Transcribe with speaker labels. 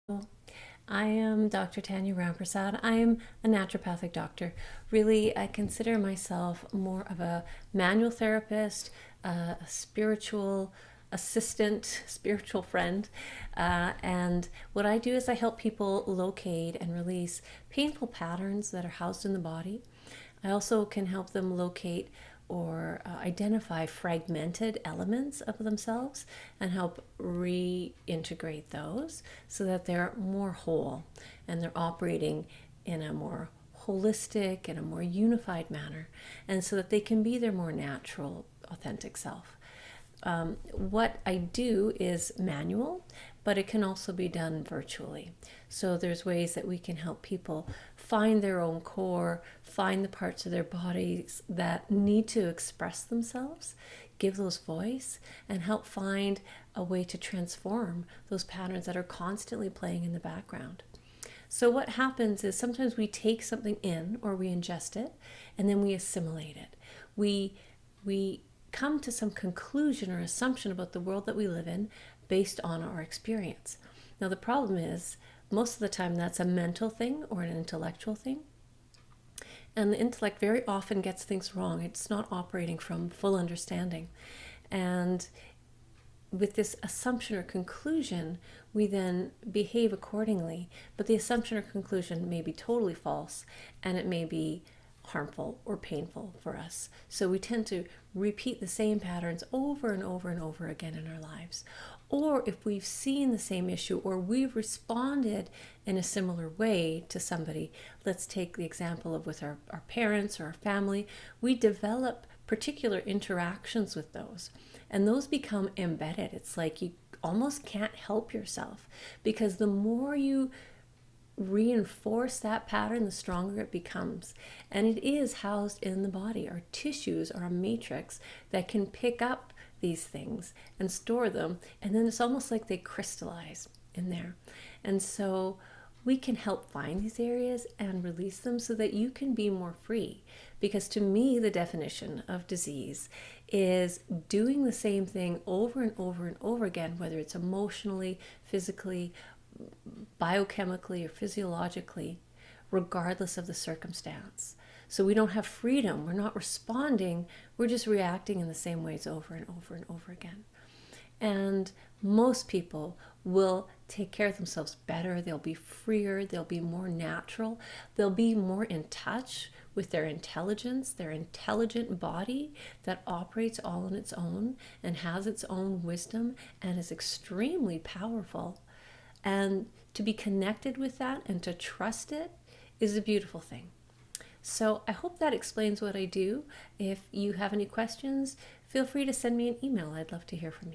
Speaker 1: I am Dr. Tanya Ramprasad. I am a naturopathic doctor. Really, I consider myself more of a manual therapist, a spiritual assistant, spiritual friend. And what I do is I help people locate and release painful patterns that are housed in the body. I also can help them locate or identify fragmented elements of themselves and help reintegrate those so that they're more whole and they're operating in a more holistic and a more unified manner, and so that they can be their more natural, authentic self. What I do is manual, but it can also be done virtually. So there's ways that we can help people find their own core, find the parts of their bodies that need to express themselves, give those voice, and help find a way to transform those patterns that are constantly playing in the background. So what happens is sometimes we take something in or we ingest it and then we assimilate it. We come to some conclusion or assumption about the world that we live in based on our experience. Now the problem is most of the time that's a mental thing or an intellectual thing. And the intellect very often gets things wrong. It's not operating from full understanding. And with this assumption or conclusion, we then behave accordingly. But the assumption or conclusion may be totally false, and it may be harmful or painful for us. So we tend to repeat the same patterns over and over and over again in our lives. Or if we've seen the same issue or we've responded in a similar way to somebody, let's take the example of with our parents or our family, we develop particular interactions with those. And those become embedded. It's like you almost can't help yourself, because the more you reinforce that pattern, the stronger it becomes. And it is housed in the body. Our tissues are a matrix that can pick up these things and store them. And then it's almost like they crystallize in there. And so we can help find these areas and release them so that you can be more free. Because to me, the definition of disease is doing the same thing over and over and over again, whether it's emotionally, physically, biochemically, or physiologically, regardless of the circumstance. So we don't have freedom. We're not responding. We're just reacting in the same ways over and over and over again. And most people will take care of themselves better. They'll be freer. They'll be more natural. They'll be more in touch with their intelligence, their intelligent body that operates all on its own and has its own wisdom and is extremely powerful. And to be connected with that and to trust it is a beautiful thing. So I hope that explains what I do. If you have any questions, feel free to send me an email. I'd love to hear from you.